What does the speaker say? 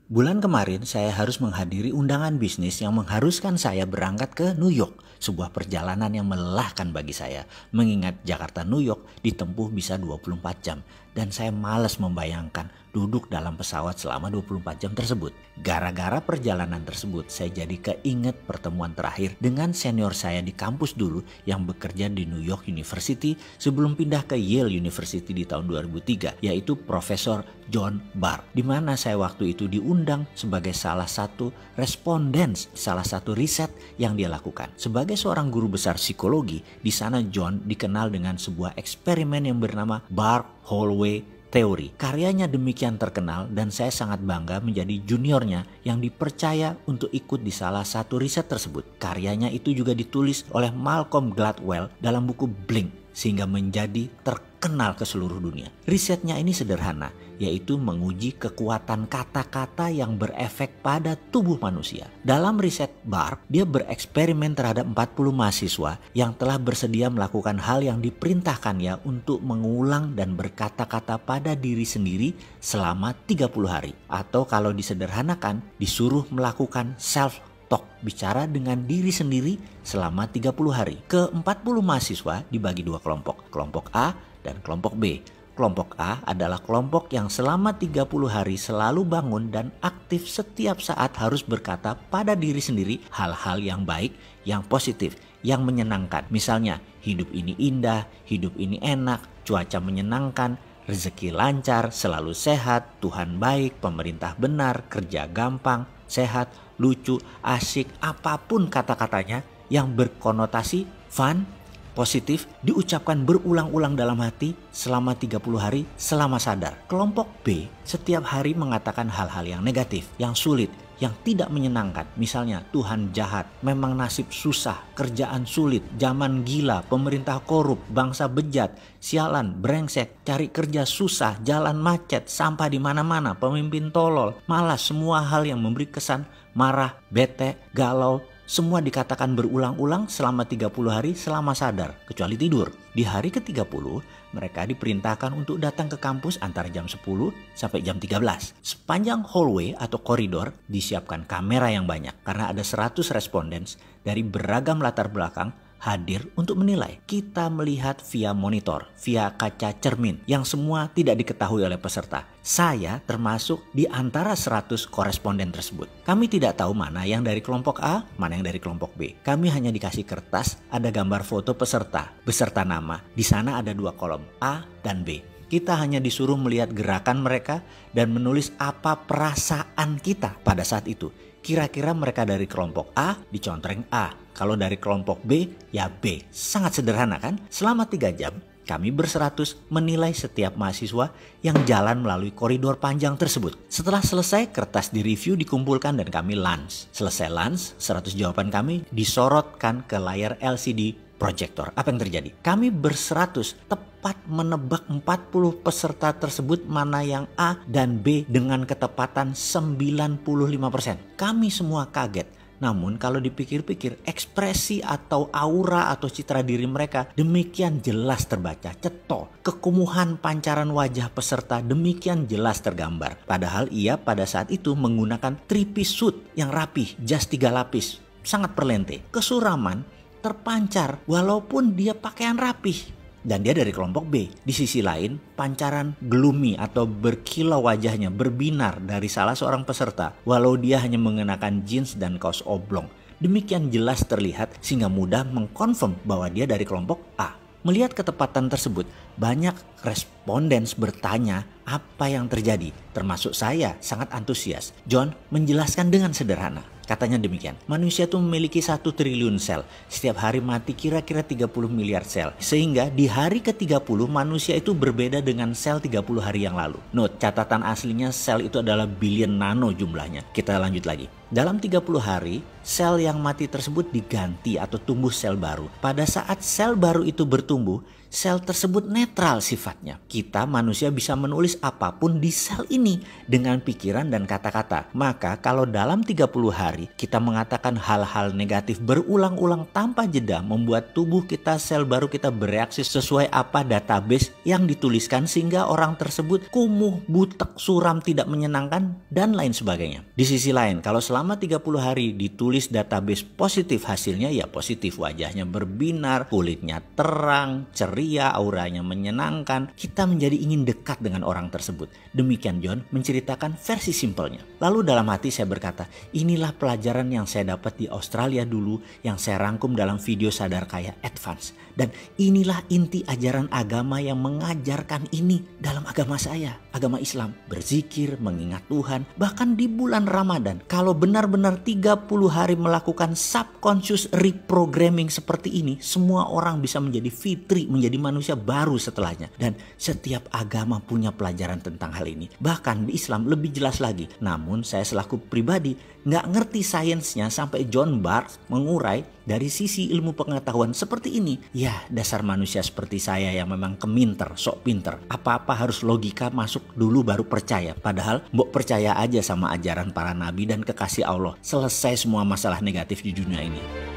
Bulan kemarin saya harus menghadiri undangan bisnis yang mengharuskan saya berangkat ke New York. Sebuah perjalanan yang melelahkan bagi saya. Mengingat Jakarta New York ditempuh bisa 24 jam. Dan saya malas membayangkan duduk dalam pesawat selama 24 jam tersebut. Gara-gara perjalanan tersebut saya jadi keinget pertemuan terakhir dengan senior saya di kampus dulu yang bekerja di New York University sebelum pindah ke Yale University di tahun 2003, yaitu Profesor John Barr, di mana saya waktu itu diundang sebagai salah satu responden salah satu riset yang dia lakukan. Sebagai seorang guru besar psikologi, di sana John dikenal dengan sebuah eksperimen yang bernama Barr-Holloway Teori. Karyanya demikian terkenal dan saya sangat bangga menjadi juniornya yang dipercaya untuk ikut di salah satu riset tersebut. Karyanya itu juga ditulis oleh Malcolm Gladwell dalam buku Blink sehingga menjadi terkenal ke seluruh dunia. Risetnya ini sederhana, yaitu menguji kekuatan kata-kata yang berefek pada tubuh manusia. Dalam riset Barr, dia bereksperimen terhadap 40 mahasiswa yang telah bersedia melakukan hal yang diperintahkannya untuk mengulang dan berkata-kata pada diri sendiri selama 30 hari. Atau kalau disederhanakan, disuruh melakukan self-talk, bicara dengan diri sendiri selama 30 hari. Ke-40 mahasiswa dibagi dua kelompok, kelompok A dan kelompok B. Kelompok A adalah kelompok yang selama 30 hari selalu bangun dan aktif setiap saat harus berkata pada diri sendiri hal-hal yang baik, yang positif, yang menyenangkan. Misalnya, hidup ini indah, hidup ini enak, cuaca menyenangkan, rezeki lancar, selalu sehat, Tuhan baik, pemerintah benar, kerja gampang, sehat, lucu, asik, apapun kata-katanya yang berkonotasi fun, positif, diucapkan berulang-ulang dalam hati selama 30 hari selama sadar. Kelompok B setiap hari mengatakan hal-hal yang negatif, yang sulit, yang tidak menyenangkan. Misalnya, Tuhan jahat, memang nasib susah, kerjaan sulit, zaman gila, pemerintah korup, bangsa bejat, sialan, brengsek, cari kerja susah, jalan macet, sampah di mana-mana, pemimpin tolol, malas, semua hal yang memberi kesan marah, bete, galau, semua dikatakan berulang-ulang selama 30 hari selama sadar, kecuali tidur. Di hari ke-30, mereka diperintahkan untuk datang ke kampus antara jam 10 sampai jam 13. Sepanjang hallway atau koridor disiapkan kamera yang banyak karena ada 100 responden dari beragam latar belakang hadir untuk menilai. Kita melihat via monitor, via kaca cermin yang semua tidak diketahui oleh peserta. Saya termasuk di antara 100 koresponden tersebut. Kami tidak tahu mana yang dari kelompok A, mana yang dari kelompok B. Kami hanya dikasih kertas, ada gambar foto peserta, beserta nama. Di sana ada dua kolom, A dan B. Kita hanya disuruh melihat gerakan mereka dan menulis apa perasaan kita pada saat itu. Kira-kira mereka dari kelompok A dicontreng A. Kalau dari kelompok B, ya B. Sangat sederhana kan? Selama 3 jam, kami berseratus menilai setiap mahasiswa yang jalan melalui koridor panjang tersebut. Setelah selesai, kertas direview, dikumpulkan, dan kami lunch. Selesai lunch, 100 jawaban kami disorotkan ke layar LCD proyektor. Apa yang terjadi? Kami berseratus tepat menebak 40 peserta tersebut mana yang A dan B dengan ketepatan 95%. Kami semua kaget. Namun kalau dipikir-pikir, ekspresi atau aura atau citra diri mereka demikian jelas terbaca, cetok. Kekumuhan pancaran wajah peserta demikian jelas tergambar. Padahal ia pada saat itu menggunakan 3-piece suit yang rapih, jas 3 lapis, sangat perlente. Kesuraman terpancar walaupun dia pakaian rapih. Dan dia dari kelompok B. Di sisi lain, pancaran gloomy atau berkilau wajahnya berbinar dari salah seorang peserta walau dia hanya mengenakan jeans dan kaos oblong. Demikian jelas terlihat sehingga mudah mengkonfirm bahwa dia dari kelompok A. Melihat ketepatan tersebut, banyak responden bertanya apa yang terjadi. Termasuk saya sangat antusias. John menjelaskan dengan sederhana. Katanya demikian, manusia itu memiliki 1 triliun sel. Setiap hari mati kira-kira 30 miliar sel. Sehingga di hari ke-30 manusia itu berbeda dengan sel 30 hari yang lalu. Note, catatan aslinya sel itu adalah billion nano jumlahnya. Kita lanjut lagi. Dalam 30 hari, sel yang mati tersebut diganti atau tumbuh sel baru. Pada saat sel baru itu bertumbuh, sel tersebut netral sifatnya. Kita manusia bisa menulis apapun di sel ini dengan pikiran dan kata-kata. Maka kalau dalam 30 hari hari kita mengatakan hal-hal negatif berulang-ulang tanpa jeda, membuat tubuh kita, sel baru kita bereaksi sesuai apa database yang dituliskan, sehingga orang tersebut kumuh, butek, suram, tidak menyenangkan, dan lain sebagainya. Di sisi lain, kalau selama 30 hari ditulis database positif, hasilnya ya positif, wajahnya berbinar, kulitnya terang, ceria, auranya menyenangkan, kita menjadi ingin dekat dengan orang tersebut. Demikian John menceritakan versi simpelnya. Lalu dalam hati saya berkata, inilah pelajaran yang saya dapat di Australia dulu, yang saya rangkum dalam video Sadar Kaya Advance. Dan inilah inti ajaran agama yang mengajarkan ini dalam agama saya, agama Islam. Berzikir, mengingat Tuhan, bahkan di bulan Ramadan. Kalau benar-benar 30 hari melakukan subconscious reprogramming seperti ini, semua orang bisa menjadi fitri, menjadi manusia baru setelahnya. Dan setiap agama punya pelajaran tentang hal ini. Bahkan di Islam lebih jelas lagi. Namun saya selaku pribadi nggak ngerti sainsnya sampai John Barth mengurai dari sisi ilmu pengetahuan seperti ini. Ya, dasar manusia seperti saya yang memang keminter, sok pinter. Apa-apa harus logika masuk dulu baru percaya. Padahal mbok percaya aja sama ajaran para nabi dan kekasih Allah. Selesai semua masalah negatif di dunia ini.